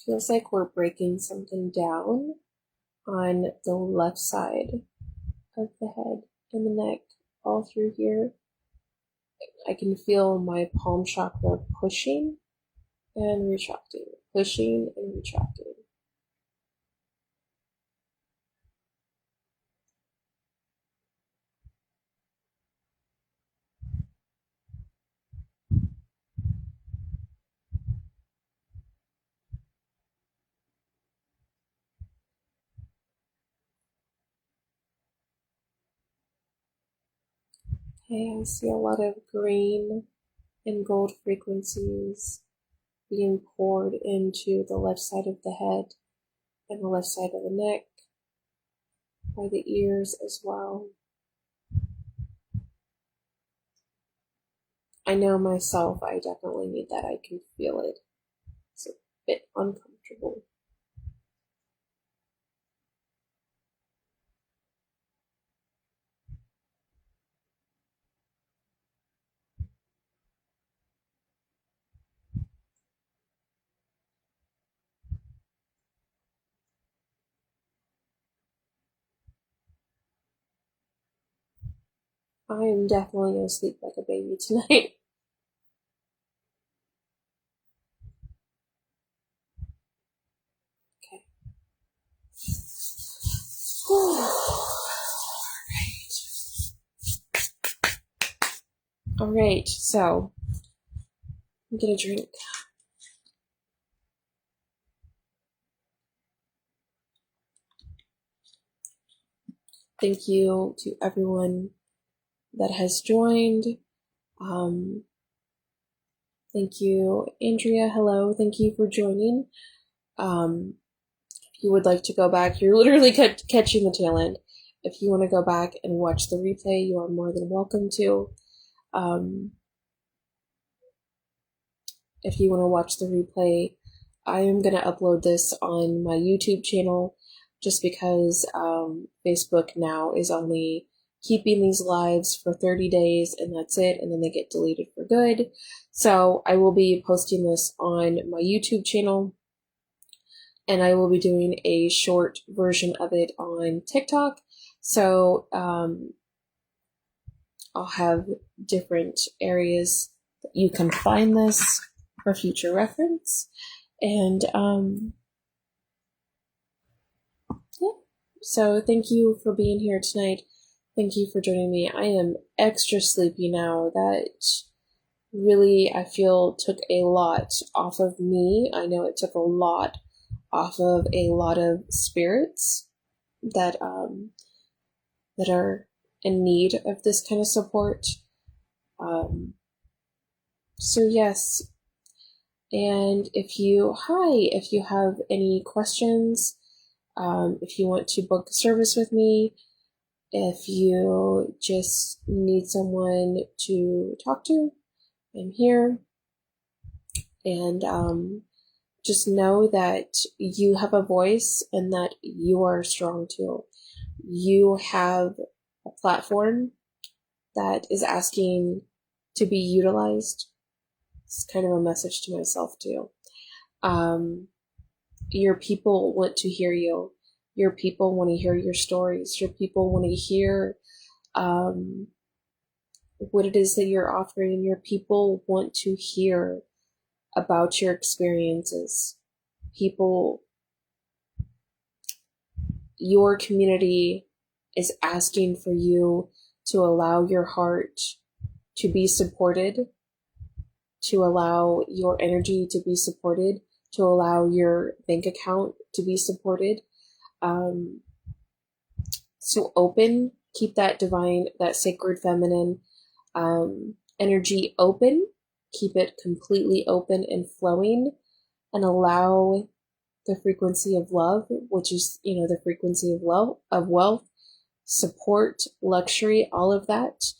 Speaker 1: Feels like we're breaking something down on the left side of the head and the neck, all through here. I can feel my palm chakra pushing and retracting, pushing and retracting. Okay, I see a lot of green and gold frequencies being poured into the left side of the head and the left side of the neck, by the ears as well. I know myself, I definitely need that. I can feel it. It's a bit uncomfortable. I am definitely going to sleep like a baby tonight. Okay. All right, so I'm going to drink. Thank you to everyone that has joined. Thank you, Andrea. Hello. Thank you for joining. If you would like to go back, you're literally catching the tail end. If you want to go back and watch the replay, you are more than welcome to. If you want to watch the replay, I am going to upload this on my YouTube channel just because Facebook now is only keeping these lives for 30 days and that's it, and then they get deleted for good. So I will be posting this on my YouTube channel, and I will be doing a short version of it on TikTok. So I'll have different areas that you can find this for future reference. And yeah, so thank you for being here tonight. Thank you for joining me. I am extra sleepy now. That really, I feel, took a lot off of me. I know it took a lot off of a lot of spirits that that are in need of this kind of support. So yes, and if you have any questions, if you want to book a service with me, if you just need someone to talk to, I'm here. And just know that you have a voice and that you are strong too. You have a platform that is asking to be utilized. It's kind of a message to myself too. Your people want to hear you. Your people want to hear your stories. Your people want to hear what it is that you're offering. Your people want to hear about your experiences. People, your community is asking for you to allow your heart to be supported, to allow your energy to be supported, to allow your bank account to be supported. So open, keep that divine, that sacred feminine energy open, keep it completely open and flowing, and allow the frequency of love, which is, the frequency of wealth, support, luxury, all of that.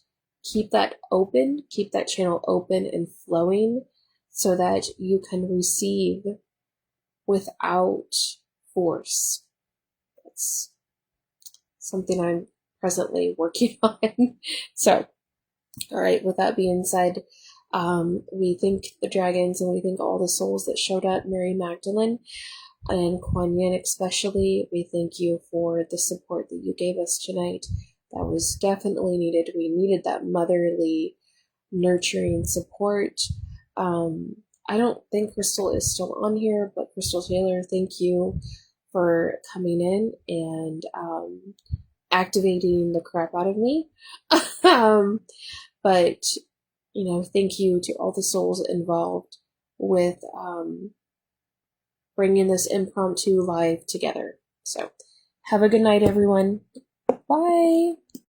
Speaker 1: Keep that open, keep that channel open and flowing so that you can receive without force. That's something I'm presently working on. So, all right, with that being said, We thank the dragons and we thank all the souls that showed up, Mary Magdalene and Kuan Yin especially. We thank you for the support that you gave us tonight. That was definitely needed. We needed that motherly, nurturing support. I don't think Crystal is still on here, but Crystal Taylor, thank you for coming in and activating the crap out of me. But, thank you to all the souls involved with bringing this impromptu live together. So, have a good night, everyone. Bye.